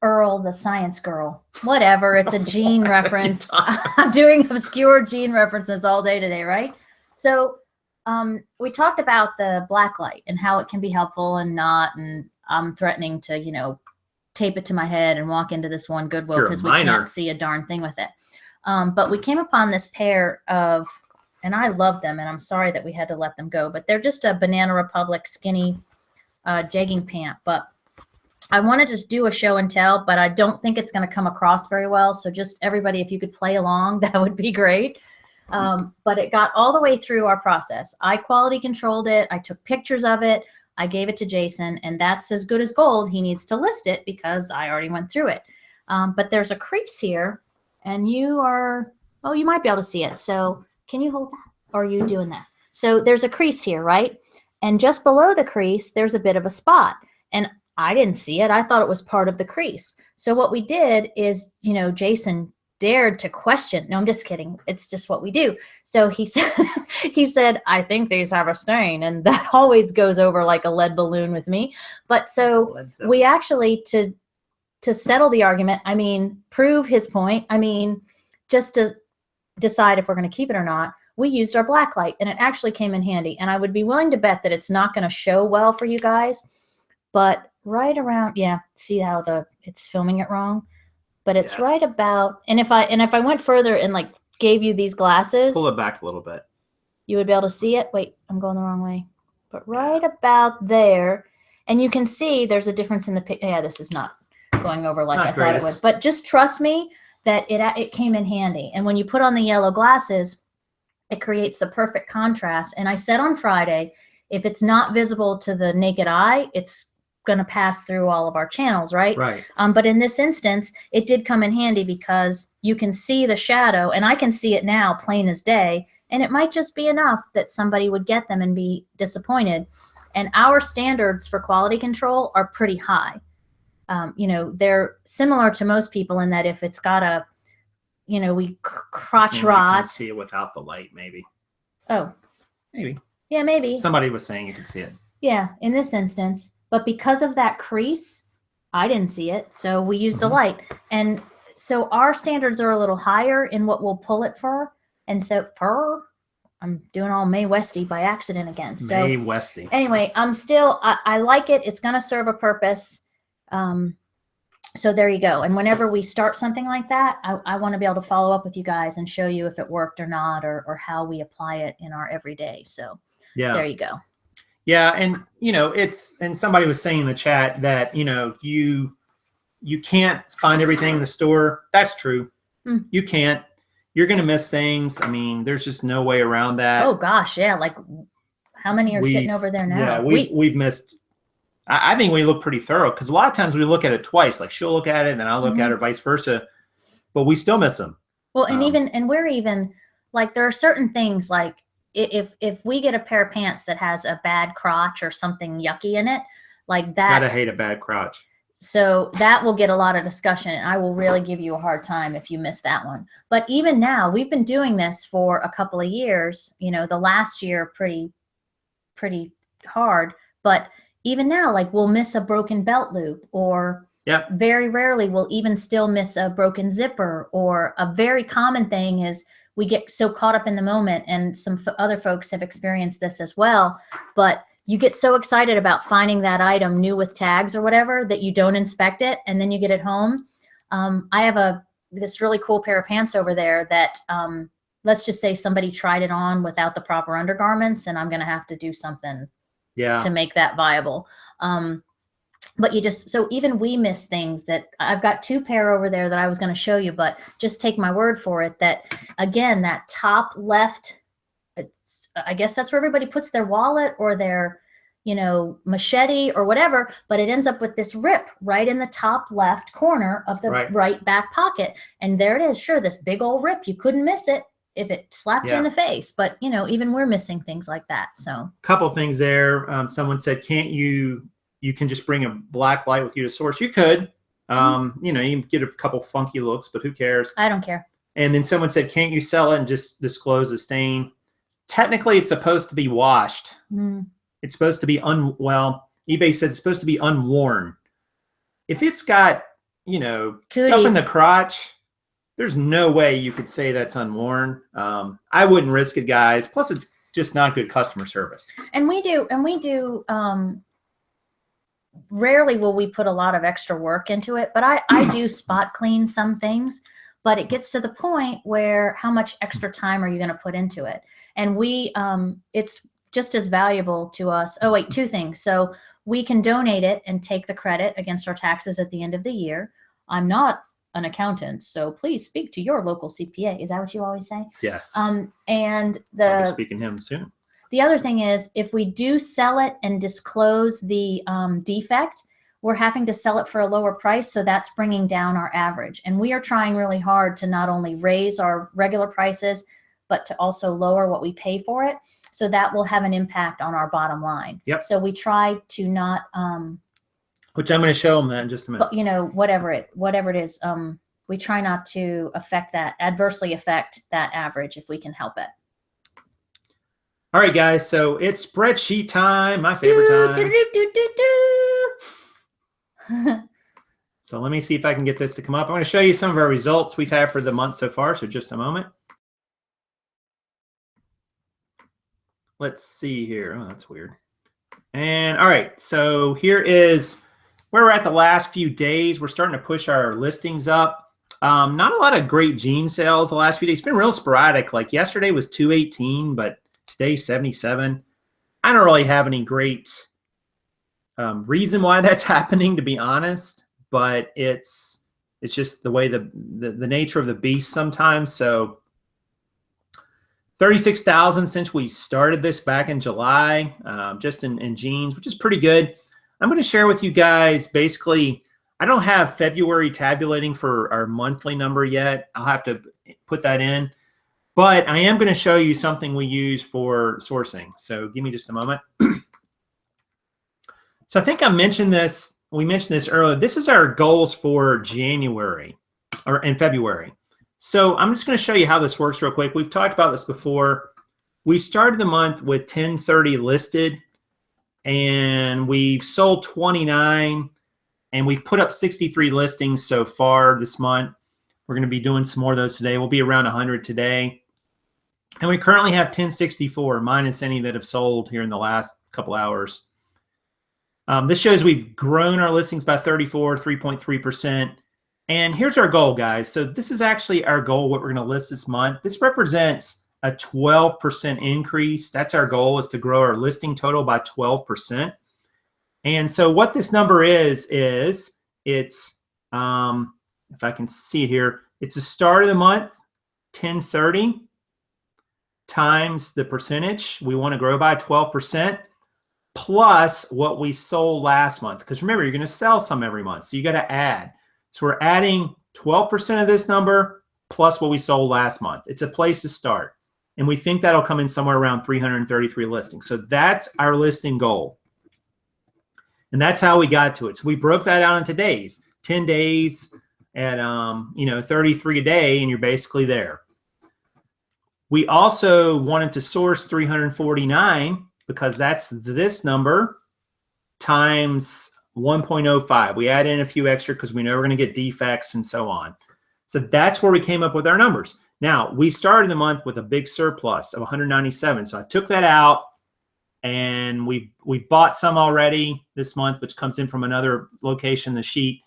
Earl, the science girl. Whatever. It's a gene reference. I'm doing obscure gene references all day today, right? So we talked about the black light and how it can be helpful and not. And I'm threatening to, tape it to my head and walk into this one Goodwill because we can't see a darn thing with it. But we came upon this pair of, and I love them, and I'm sorry that we had to let them go, but they're just a Banana Republic skinny jegging pant. But I wanted to do a show and tell, but I don't think it's going to come across very well. So just everybody, if you could play along, that would be great. But it got all the way through our process. I quality controlled it. I took pictures of it. I gave it to Jason, and that's as good as gold. He needs to list it because I already went through it. But there's a crease here, and you might be able to see it. So can you hold that? Or are you doing that? So there's a crease here, right? And just below the crease, there's a bit of a spot. And I didn't see it. I thought it was part of the crease. So what we did is, Jason dared to question. No, I'm just kidding. It's just what we do. So he said, I think these have a stain. And that always goes over like a lead balloon with me. But so we actually, to settle the argument, prove his point, just to decide if we're going to keep it or not, we used our black light, and it actually came in handy. And I would be willing to bet that it's not going to show well for you guys, but right around, see how it's filming it wrong, but it's right about, and if I went further and like gave you these glasses,
pull it back a little bit,
you would be able to see it. Wait, I'm going the wrong way, but right about there, and you can see there's a difference in the picture. Yeah, this is not going over like I thought it would, but just trust me that it came in handy. And when you put on the yellow glasses, it creates the perfect contrast. And I said on Friday, if it's not visible to the naked eye, it's going to pass through all of our channels, right?
Right.
But in this instance, it did come in handy because you can see the shadow, and I can see it now plain as day, and it might just be enough that somebody would get them and be disappointed. And our standards for quality control are pretty high. They're similar to most people in that if it's got a, we crotch rot.
You can see it without the light, maybe.
Oh.
Maybe.
Yeah, maybe.
Somebody was saying you can see it.
Yeah, in this instance. But because of that crease, I didn't see it. So we used the light. And so our standards are a little higher in what we'll pull it for. And so I'm doing all Mae Westy by accident again. So
Mae Westy.
Anyway, I like it. It's going to serve a purpose. So there you go. And whenever we start something like that, I want to be able to follow up with you guys and show you if it worked or not, or how we apply it in our everyday. So there you go.
Yeah. And, and somebody was saying in the chat that, you can't find everything in the store. That's true. You can't. You're going to miss things. There's just no way around that.
Oh, gosh. Yeah. Like how many are sitting over there now?
Yeah, we've missed. I think we look pretty thorough because a lot of times we look at it twice. Like she'll look at it and then I'll look at her, vice versa. But we still miss them.
Well, and we're even like, there are certain things like if we get a pair of pants that has a bad crotch or something yucky in it, like that.
Gotta hate a bad crotch.
So that will get a lot of discussion, and I will really give you a hard time if you miss that one. But even now, we've been doing this for a couple of years. The last year pretty hard, but even now, like we'll miss a broken belt loop or
Yep.
Very rarely we'll even still miss a broken zipper, or a very common thing is we get so caught up in the moment, and some other folks have experienced this as well, but you get so excited about finding that item new with tags or whatever that you don't inspect it, and then you get it home. I have this really cool pair of pants over there that let's just say somebody tried it on without the proper undergarments, and I'm going to have to do something to make that viable. But so even we miss things that I've got 2 pair over there that I was going to show you, but just take my word for it that, again, that top left, I guess that's where everybody puts their wallet or their, machete or whatever, but it ends up with this rip right in the top left corner of the right back pocket. And there it is. Sure, this big old rip, you couldn't miss it if it slapped you in the face, but even we're missing things like that. So
couple things there. Someone said, can't you can just bring a black light with you to source. You could, you get a couple funky looks, but who cares?
I don't care.
And then someone said, can't you sell it and just disclose the stain? Technically, it's supposed to be washed. It's supposed to be eBay says it's supposed to be unworn. If it's got, stuff in the crotch, there's no way you could say that's unworn. I wouldn't risk it, guys. Plus, it's just not good customer service.
And we do, rarely will we put a lot of extra work into it, but I do spot clean some things, but it gets to the point where how much extra time are you going to put into it? And it's just as valuable to us. Oh, wait, 2 things. So we can donate it and take the credit against our taxes at the end of the year. I'm not an accountant, so please speak to your local CPA. Is that what you always say?
Yes.
And
I'll be speaking to him soon.
The other thing is, if we do sell it and disclose the defect, we're having to sell it for a lower price, so that's bringing down our average. And we are trying really hard to not only raise our regular prices, but to also lower what we pay for it. So that will have an impact on our bottom line.
Yep.
So we try to not,
which I'm going to show them that in just a minute.
But, whatever it is, we try not to adversely affect that average if we can help it.
All right, guys. So it's spreadsheet time, my favorite time. So let me see if I can get this to come up. I'm going to show you some of our results we've had for the month so far. So just a moment. Let's see here. Oh, that's weird. And all right, so here is where we're at the last few days. We're starting to push our listings up. Not a lot of great jean sales the last few days. It's been real sporadic. Like yesterday was 218, but today 77. I don't really have any great reason why that's happening, to be honest. But it's just the way the nature of the beast sometimes. So 36,000 since we started this back in July, just in jeans, which is pretty good. I'm going to share with you guys, basically, I don't have February tabulating for our monthly number yet. I'll have to put that in. But I am going to show you something we use for sourcing. So give me just a moment. So I think I mentioned this. We mentioned this earlier. This is our goals for January or in February. So I'm just going to show you how this works real quick. We've talked about this before. We started the month with 1030 listed, and we've sold 29, and we've put up 63 listings so far this month. We're going to be doing some more of those today. We'll be around 100 today. And we currently have 1064 minus any that have sold here in the last couple hours. This shows we've grown our listings by 3.3%. And here's our goal, guys. So this is actually our goal, what we're going to list this month. This represents a 12% increase. That's our goal, is to grow our listing total by 12%. And so what this number is it's, if I can see it here, it's the start of the month, 1030 times the percentage. We want to grow by 12% plus what we sold last month. Because remember, you're going to sell some every month, so you got to add. So we're adding 12% of this number plus what we sold last month. It's a place to start. And we think that'll come in somewhere around 333 listings. So that's our listing goal. And that's how we got to it. So we broke that out into days, 10 days at 33 a day, and you're basically there. We also wanted to source 349 because that's this number times 1.05. We add in a few extra because we know we're going to get defects and so on. So that's where we came up with our numbers. Now, we started the month with a big surplus of 197. So I took that out, and we bought some already this month, which comes in from another location in the sheet.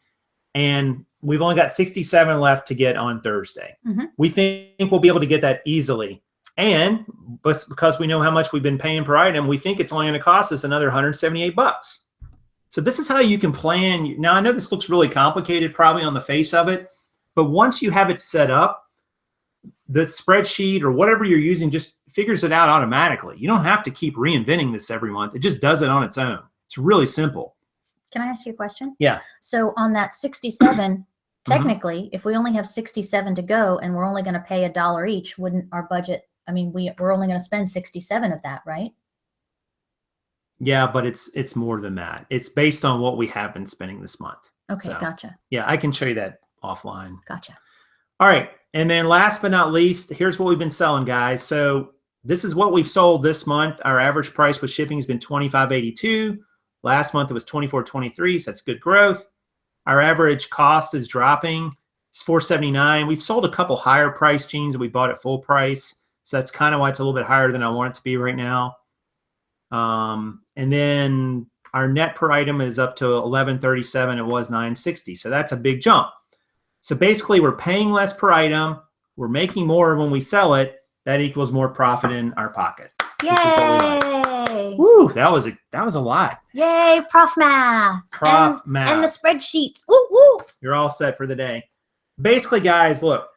And we've only got 67 left to get on Thursday. We think we'll be able to get that easily. And because we know how much we've been paying per item, we think it's only going to cost us another 178 bucks. So this is how you can plan. Now, I know this looks really complicated probably on the face of it, but once you have it set up, the spreadsheet or whatever you're using just figures it out automatically. You don't have to keep reinventing this every month. It just does it on its own. It's really simple.
Can I ask you a question?
Yeah.
So on that 67, technically, if we only have 67 to go and we're only going to pay $1 each, wouldn't our budget, I mean, we're only going to spend 67 of that, right?
Yeah, but it's more than that. It's based on what we have been spending this month.
Okay,
So,
gotcha.
yeah, I can show you that offline.
Gotcha.
All right. And then last but not least, here's what we've been selling, guys. So this is what we've sold this month. Our average price with shipping has been $25.82. Last month it was $24.23, so that's good growth. Our average cost is dropping. It's $4.79. We've sold a couple higher price jeans that we bought at full price. So that's kind of why it's a little bit higher than I want it to be right now. And then our net per item is up to $11.37. It was $9.60. So that's a big jump. So basically we're paying less per item. We're making more when we sell it. That equals more profit in our pocket.
Yay!
Woo, that was a lot.
Yay, Prof Math.
Math.
And the spreadsheets. Woo, woo.
You're all set for the day. Basically, guys, look,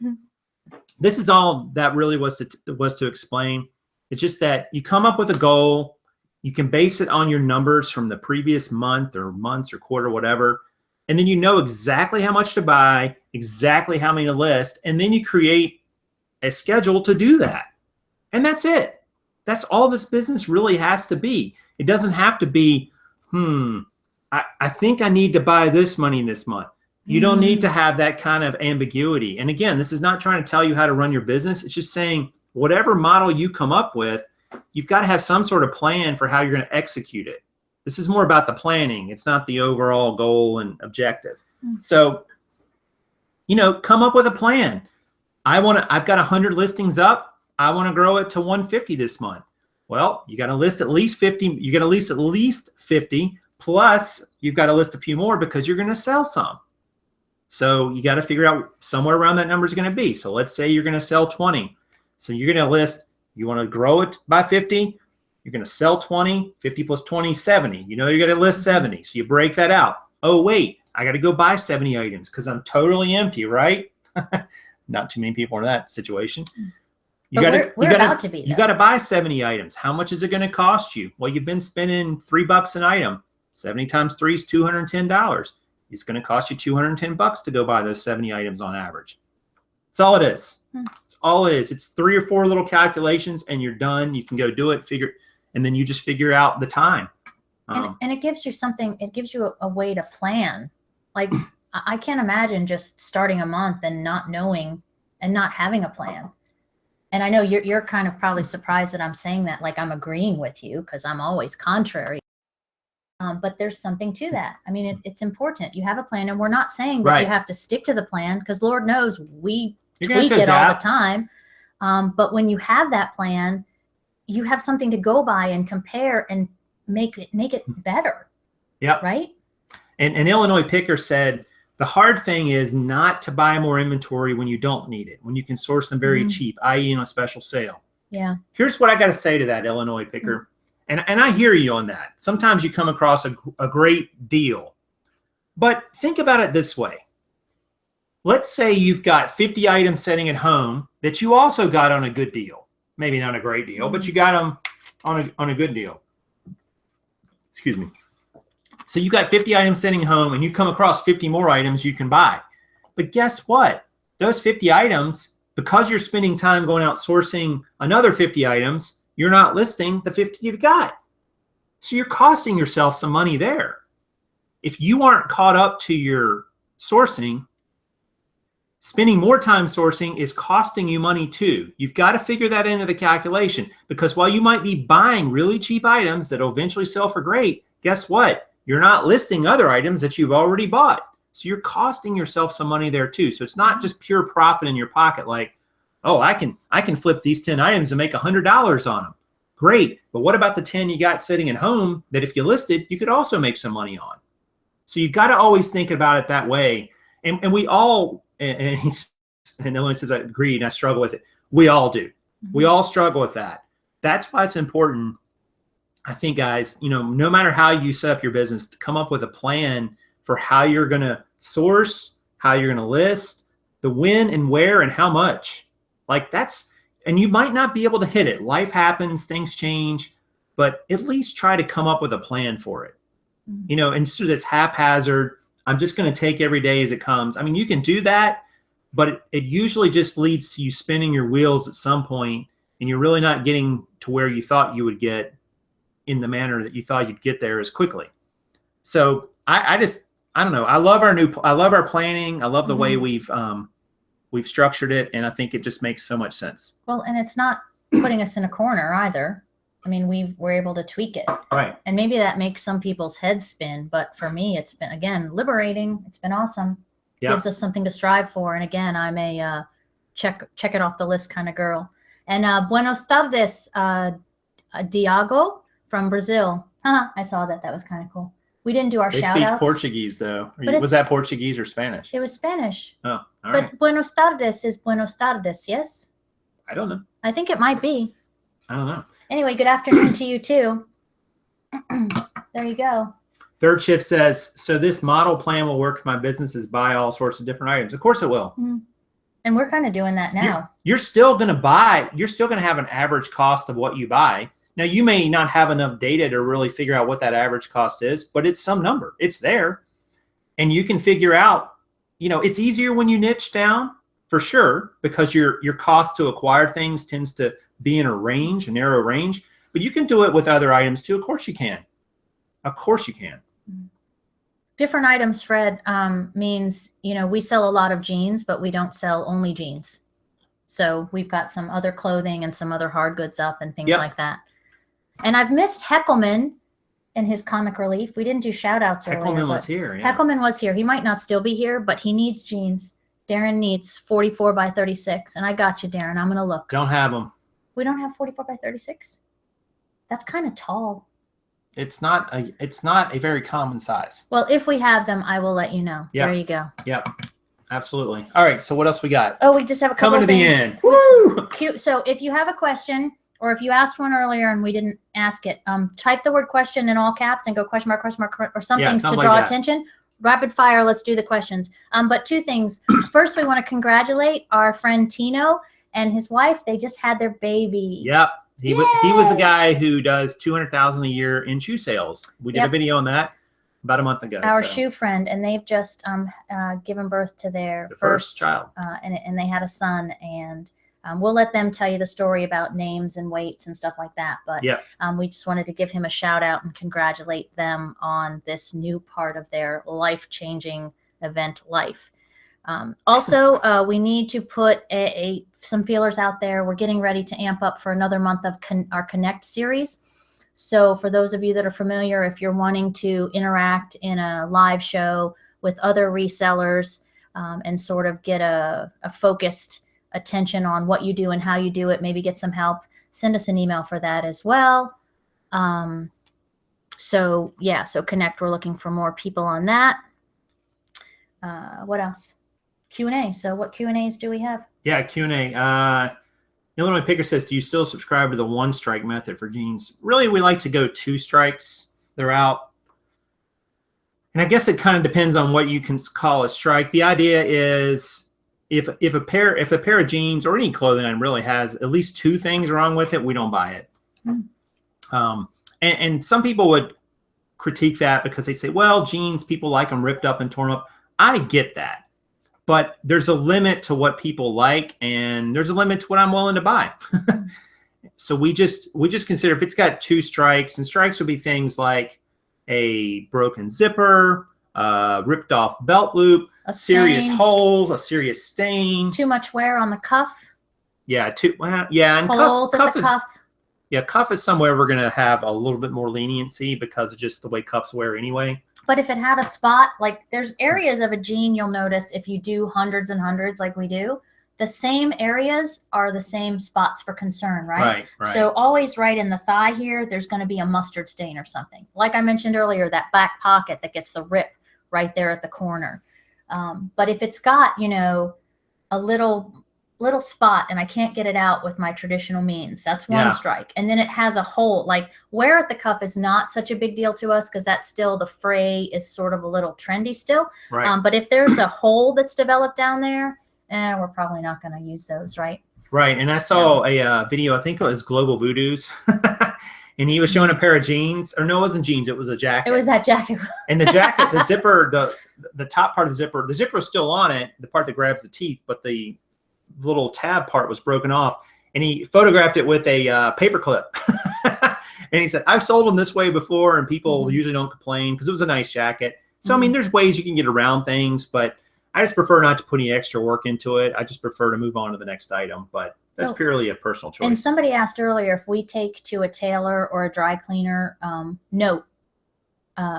this is all that really was to explain. It's just that you come up with a goal. You can base it on your numbers from the previous month or months or quarter, whatever. And then you know exactly how much to buy, exactly how many to list, and then you create a schedule to do that. And that's it. That's all this business really has to be. It doesn't have to be, I think I need to buy this money this month. You don't need to have that kind of ambiguity. And again, this is not trying to tell you how to run your business. It's just saying whatever model you come up with, you've got to have some sort of plan for how you're going to execute it. This is more about the planning. It's not the overall goal and objective. So, come up with a plan. I've got 100 listings up. I want to grow it to 150 this month. Well, you got to list at least 50. You got to list at least 50. Plus, you've got to list a few more because you're going to sell some. So you got to figure out somewhere around that number is going to be. So let's say you're going to sell 20. So you're going to list. You want to grow it by 50. You're going to sell 20, 50 plus 20, 70. You're going to list 70. So you break that out. Oh, wait, I got to go buy 70 items because I'm totally empty, right? Not too many people are in that situation. You got to buy 70 items. How much is it going to cost you? Well, you've been spending $3 an item. 70 times 3 is $210. It's going to cost you $210 to go buy those 70 items on average. That's all it is. That's all it is. It's 3 or 4 little calculations and you're done. You can go do it, and then you just figure out the time.
And it gives you something, it gives you a way to plan. Like I can't imagine just starting a month and not knowing and not having a plan. And I know you're kind of probably surprised that I'm saying that, like I'm agreeing with you because I'm always contrary. But there's something to that. I mean, it's important. You have a plan, and we're not saying that you have to stick to the plan because Lord knows we tweak it all the time. But when you have that plan, you have something to go by and compare and make it better. Yeah. Right.
And Illinois Picker said, the hard thing is not to buy more inventory when you don't need it, when you can source them very cheap, i.e. in a special sale.
Yeah.
Here's what I got to say to that, Illinois Picker. And I hear you on that. Sometimes you come across a great deal. But think about it this way. Let's say you've got 50 items sitting at home that you also got on a good deal. Maybe not a great deal, but you got them on a good deal. Excuse me. So you got 50 items sitting home and you come across 50 more items you can buy. But guess what? Those 50 items, because you're spending time going out sourcing another 50 items, you're not listing the 50 you've got. So you're costing yourself some money there. If you aren't caught up to your sourcing, spending more time sourcing is costing you money too. You've got to figure that into the calculation because while you might be buying really cheap items that will eventually sell for great, guess what? you're not listing other items that you've already bought. So you're costing yourself some money there too. So it's not just pure profit in your pocket. Like, oh, I can flip these 10 items and make $100 on them. Great. But what about the 10 you got sitting at home that if you listed, you could also make some money on? So you've got to always think about it that way. And we all, and Illinois says, I agree, and I struggle with it. We all do. We all struggle with that. That's why it's important, I think, guys, you know, no matter how you set up your business, to come up with a plan for how you're going to source, how you're going to list, the when and where and how much. Like that's, and you might not be able to hit it. Life happens, things change, but at least try to come up with a plan for it. You know, instead of this haphazard, I'm just going to take every day as it comes. I mean, you can do that, but it usually just leads to you spinning your wheels at some point, and you're really not getting to where you thought you would get in the manner that you thought you'd get there as quickly. So I don't know. I love our planning. I love the way we've structured it, and I think it just makes so much sense.
Well, and it's not putting us in a corner either. I mean, we're able to tweak it. Right. And maybe that makes some people's heads spin, but for me, it's been, again, liberating. It's been awesome. Yep. Gives us something to strive for. And again, I'm a check it off the list kind of girl. And buenos tardes, Diago from Brazil. I saw that. That was kind of cool. We didn't do our shout outs.
They speak Portuguese, though. Was that Portuguese or Spanish?
It was Spanish.
Oh, all right.
But buenos tardes is buenos tardes, yes?
I don't know.
I think it might be.
I don't know.
Anyway, good afternoon to you, too. There you go.
Third Shift says, so this model plan will work if my business is buy all sorts of different items. Of course it will.
And we're kind of doing that now.
You're still going to have an average cost of what you buy. Now, you may not have enough data to really figure out what that average cost is, but it's some number. It's there. And you can figure out, you know, it's easier when you niche down for sure, because your cost to acquire things tends to be in a narrow range, but you can do it with other items too. Of course you can. Of course you can.
Different items, Fred, means, you know, we sell a lot of jeans, but we don't sell only jeans. So we've got some other clothing and some other hard goods up and things like that. And I've missed Heckelman in his comic relief. We didn't do shout outs earlier.
Heckelman was here. Yeah.
Heckelman was here. He might not still be here, but he needs jeans. Darren needs 44 by 36. And I got you, Darren. I'm going to look.
Don't have them.
We don't have 44 by 36? That's kind of tall.
It's not a very common size.
Well, if we have them, I will let you know.
Yep.
There you go.
Yep. Absolutely. All right. So what else we got?
Oh, we just have a couple
coming to
things.
the end. Woo!
Cute. So if you have a question, or if you asked one earlier and we didn't ask it, type the word question in all caps and go question mark, or something to draw attention. Rapid fire. Let's do the questions. But two things. First, we want to congratulate our friend Tino and his wife. They just had their baby.
Yep. He was a guy who does $200,000 a year in shoe sales. We did a video on that about a month ago.
Our shoe friend, and they've just given birth to their
first child,
and they had a son. And we'll let them tell you the story about names and weights and stuff like that. But we just wanted to give him a shout out and congratulate them on this new part of their life-changing event life. Also, we need to put some feelers out there. We're getting ready to amp up for another month of our Connect series. So for those of you that are familiar, if you're wanting to interact in a live show with other resellers and sort of get a focused attention on what you do and how you do it, maybe get some help, send us an email for that as well. So Connect, we're looking for more people on that. What else? Q&A. So what Q&As do we have?
Yeah, Q&A. Illinois Picker says, do you still subscribe to the one strike method for jeans? Really, we like to go 2 strikes. They're out. And I guess it kind of depends on what you can call a strike. The idea is if a pair of jeans or any clothing item really has at least 2 things wrong with it, we don't buy it. And some people would critique that because they say, well, jeans, people like them ripped up and torn up. I get that. But there's a limit to what people like, and there's a limit to what I'm willing to buy. So we just consider if it's got 2 strikes, and strikes would be things like a broken zipper, ripped off belt loop, serious holes, a serious stain,
too much wear on the cuff.
Yeah, and
holes
cuff
at the cuff.
Yeah, cuff is somewhere we're going to have a little bit more leniency because of just the way cuffs wear anyway.
But if it had a spot, like there's areas of a jean you'll notice if you do hundreds and hundreds like we do, the same areas are the same spots for concern, right?
Right.
So always right in the thigh here, there's going to be a mustard stain or something. Like I mentioned earlier, that back pocket that gets the rip right there at the corner. But if it's got, you know, a little spot and I can't get it out with my traditional means, that's one strike. And then it has a hole, like wear at the cuff is not such a big deal to us because that's still, the fray is sort of a little trendy still.
Right.
But if there's a hole that's developed down there, we're probably not going to use those, right?
Right. And I saw a video, I think it was Global Voodoo's, and he was showing a pair of jeans. Or no, it wasn't jeans. It was a jacket.
It was that jacket.
And the jacket, the zipper, the top part of the zipper is still on it, the part that grabs the teeth, but the little tab part was broken off. And he photographed it with a paper clip. And he said, I've sold them this way before, and people usually don't complain because it was a nice jacket. So, I mean, there's ways you can get around things, but I just prefer not to put any extra work into it. I just prefer to move on to the next item, but that's purely a personal choice.
And somebody asked earlier, if we take to a tailor or a dry cleaner, no,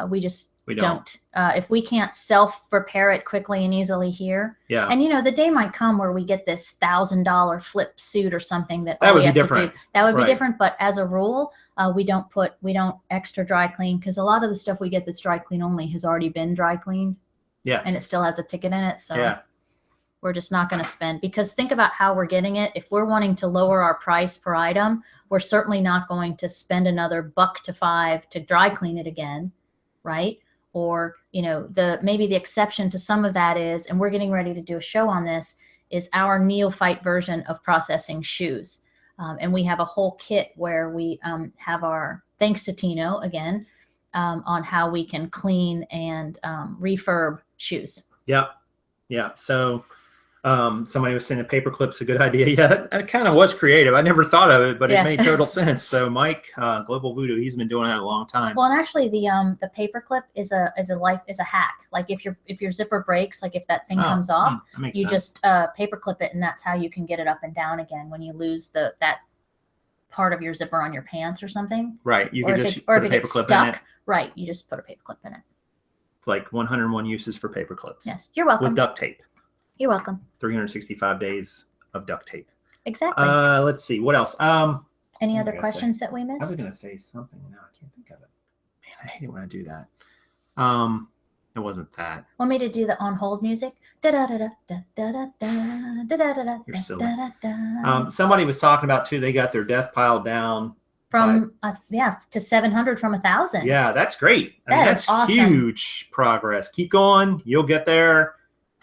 we don't. If we can't self-repair it quickly and easily here.
Yeah.
And, you know, the day might come where we get this $1,000 flip suit or something that
would
we
be
have
different.
to do. That would be different. But as a rule, we don't extra dry clean because a lot of the stuff we get that's dry clean only has already been dry cleaned.
Yeah.
And it still has a ticket in it. So we're just not going to spend, because think about how we're getting it. If we're wanting to lower our price per item, we're certainly not going to spend another $1 to $5 to dry clean it again. Right. Or, you know, maybe the exception to some of that is, and we're getting ready to do a show on this, is our neophyte version of processing shoes. And we have a whole kit where we have our, thanks to Tino again, on how we can clean and refurb shoes.
Yep. Yeah. So somebody was saying a paper clip's a good idea. Yeah, that kind of was creative. I never thought of it, but it made total sense. So Mike, Global Voodoo, he's been doing that a long time.
Well, and actually the paper clip is a hack. Like if your zipper breaks, like if that thing comes off, you just paper clip it, and that's how you can get it up and down again when you lose that part of your zipper on your pants or something.
Right. You can just put a paper clip in it.
Right. You just put a paper clip in it.
It's like 101 uses for paper clips.
Yes. You're welcome.
With duct tape.
You're welcome.
365 days of duct tape.
Exactly.
Let's see. What else?
Any other questions that we missed?
I was going to say something. No, I can't think of it. Man, I hate it when I do that. It wasn't that.
Want me to do the on hold music? Da da da da da da da da da da da.
You're silly. Somebody was talking about too. They got their death pile down
from to 700 from 1,000.
Yeah, that's great. I mean, that's
awesome.
Huge progress. Keep going. You'll get there.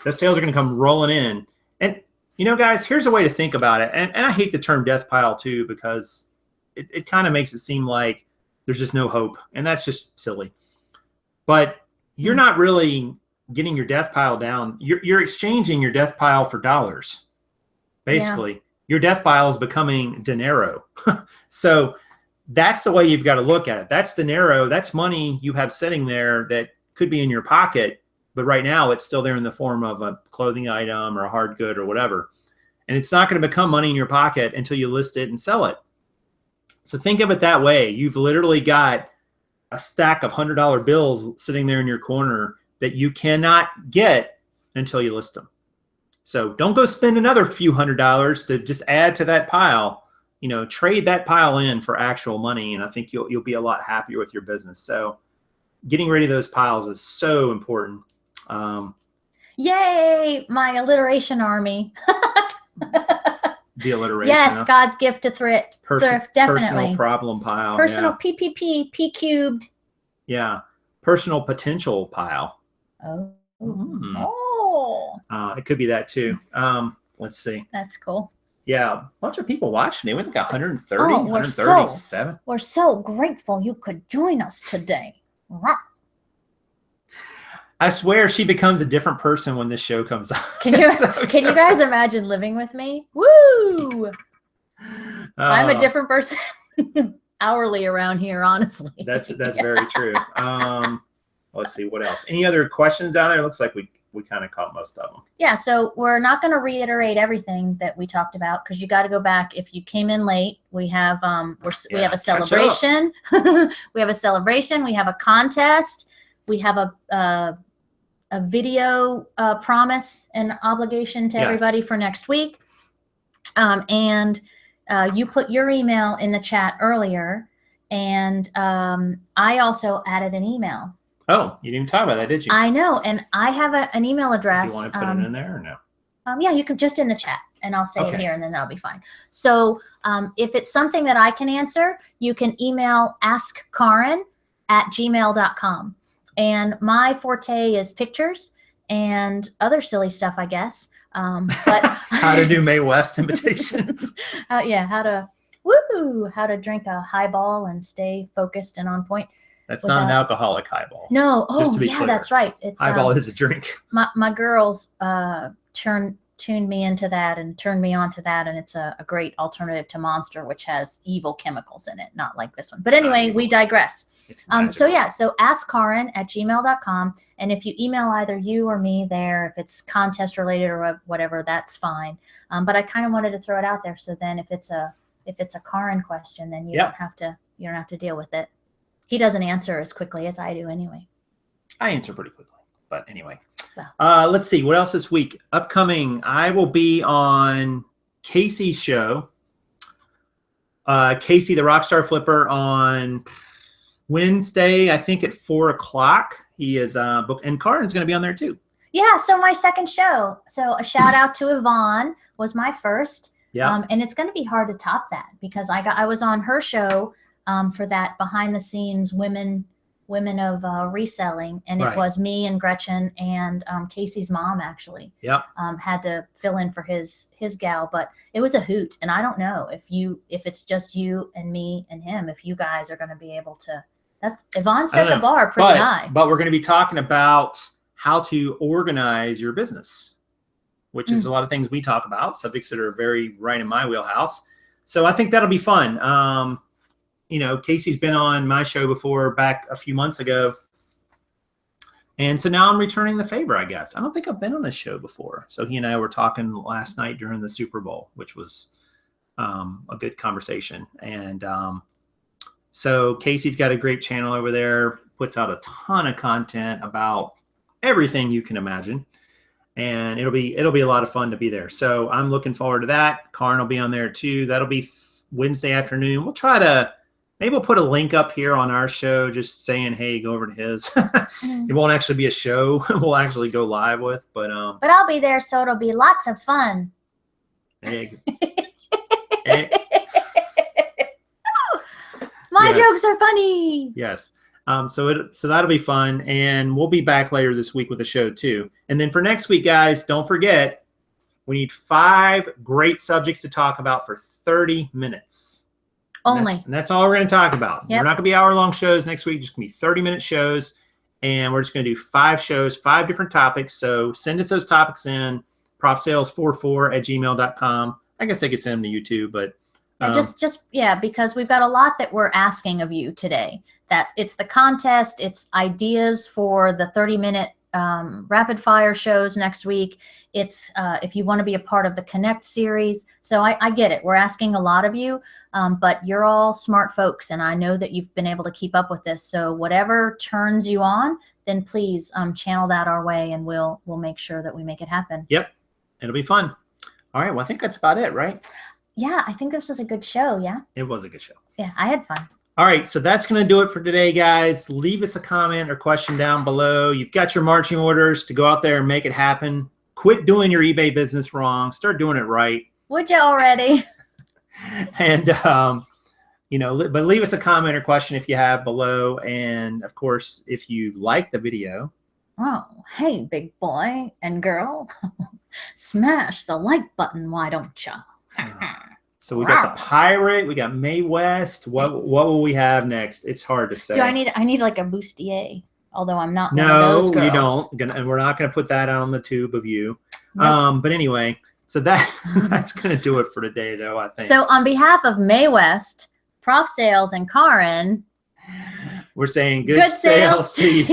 Those sales are going to come rolling in. And you know, guys, here's a way to think about it. And I hate the term death pile too, because it kind of makes it seem like there's just no hope, and that's just silly. But you're not really getting your death pile down. You're exchanging your death pile for dollars. Basically, your death pile is becoming dinero. So that's the way you've got to look at it. That's dinero. That's money you have sitting there that could be in your pocket, but right now it's still there in the form of a clothing item or a hard good or whatever. And it's not going to become money in your pocket until you list it and sell it. So think of it that way. You've literally got a stack of $100 bills sitting there in your corner that you cannot get until you list them. So don't go spend another few $100s to just add to that pile. You know, trade that pile in for actual money, and I think you'll be a lot happier with your business. So getting rid of those piles is so important.
Yay, my alliteration army.
The alliteration.
Yes, God's gift to thrift. Thrift, definitely.
Personal problem pile.
Personal PPP, P cubed.
Yeah. Personal potential pile.
Oh.
It could be that too. Let's see.
That's cool.
Yeah, a bunch of people watching. They went like 130, 137.
We're so grateful you could join us today.
I swear she becomes a different person when this show comes out.
Can you guys imagine living with me? Woo! I'm a different person hourly around here, honestly.
That's very true. Let's see what else. Any other questions out there? It looks like we we kind of caught most of them.
Yeah, so we're not going to reiterate everything that we talked about because you got to go back. If you came in late, we have we have a celebration. We have a celebration. We have a contest. We have a video promise and obligation to everybody for next week. And you put your email in the chat earlier, and I also added an email.
Oh, you didn't even talk about that, did you?
I know, and I have an email address.
Do you want to put it in there or no?
Yeah, you can just in the chat, and I'll say it here, and then that'll be fine. So if it's something that I can answer, you can email askkarin@gmail.com. And my forte is pictures and other silly stuff, I guess. But
how to do May West invitations.
Yeah, how to drink a highball and stay focused and on point.
That's not an alcoholic highball.
No.
Just to be clear.
That's right. It's
highball is a drink.
My girls tuned me into that and turned me on to that, and it's a great alternative to Monster, which has evil chemicals in it, not like this one. But anyway, we digress. So yeah, so askkarin@gmail.com, and if you email either you or me there, if it's contest related or whatever, that's fine. But I kind of wanted to throw it out there, so then if it's a Karin question, then you don't have to deal with it. He doesn't answer as quickly as I do anyway.
I answer pretty quickly, but anyway. Let's see what else this week. Upcoming, I will be on Casey's show. Casey, the Rockstar Flipper, on Wednesday, I think at 4 o'clock. He is booked, and Karin's going to be on there too. Yeah,
so my second show. So a shout out to Yvonne, was my first.
Yeah.
And it's going to be hard to top that because I was on her show for that behind the scenes women of reselling, and it was me and Gretchen and Casey's mom actually.
Yep.
Had to fill in for his gal, but it was a hoot. And I don't know if it's just you and me and him, if you guys are going to be able to. That's Yvonne set the bar pretty high.
But we're going to be talking about how to organize your business, which is a lot of things we talk about, subjects that are very right in my wheelhouse. So I think that'll be fun. You know, Casey's been on my show before back a few months ago. And so now I'm returning the favor, I guess. I don't think I've been on this show before. So he and I were talking last night during the Super Bowl, which was a good conversation. And so Casey's got a great channel over there, puts out a ton of content about everything you can imagine. And it'll be a lot of fun to be there. So I'm looking forward to that. Karin will be on there too. That'll be Wednesday afternoon. We'll try to, maybe we'll put a link up here on our show just saying, hey, go over to his. It won't actually be a show we'll actually go live with, but
I'll be there, so it'll be lots of fun. My jokes are funny.
Yes. So that'll be fun, and we'll be back later this week with a show too. And then for next week, guys, don't forget, we need 5 great subjects to talk about for 30 minutes.
Only.
And that's all we're going to talk about.
Yep.
We're not going to be hour-long shows next week. Just going to be 30-minute shows, and we're just going to do 5 shows, 5 different topics. So send us those topics in, profsales44@gmail.com. I guess they could send them to you too, but
because we've got a lot that we're asking of you today. That it's the contest, it's ideas for the 30-minute rapid fire shows next week. It's if you want to be a part of the Connect series. So I get it. We're asking a lot of you, but you're all smart folks, and I know that you've been able to keep up with this. So whatever turns you on, then please channel that our way, and we'll make sure that we make it happen.
Yep, it'll be fun. All right, well, I think that's about it, right?
Yeah, I think this was a good show, yeah?
It was a good show.
Yeah, I had fun.
All right, so that's going to do it for today, guys. Leave us a comment or question down below. You've got your marching orders to go out there and make it happen. Quit doing your eBay business wrong. Start doing it right.
Would you already?
And, you know, but leave us a comment or question if you have below. And, of course, if you like the video.
Oh, hey, big boy and girl. Smash the like button, why don't you?
So we got the pirate, we got May West. What will we have next? It's hard to say.
Do I need like a bustier? Although I'm not one of those girls.
No, you don't. And we're not going to put that out on the tube of you. Nope. But anyway, so that's going to do it for today, though, I think.
So on behalf of May West, Prof Sales, and Karin,
we're saying good sales to you.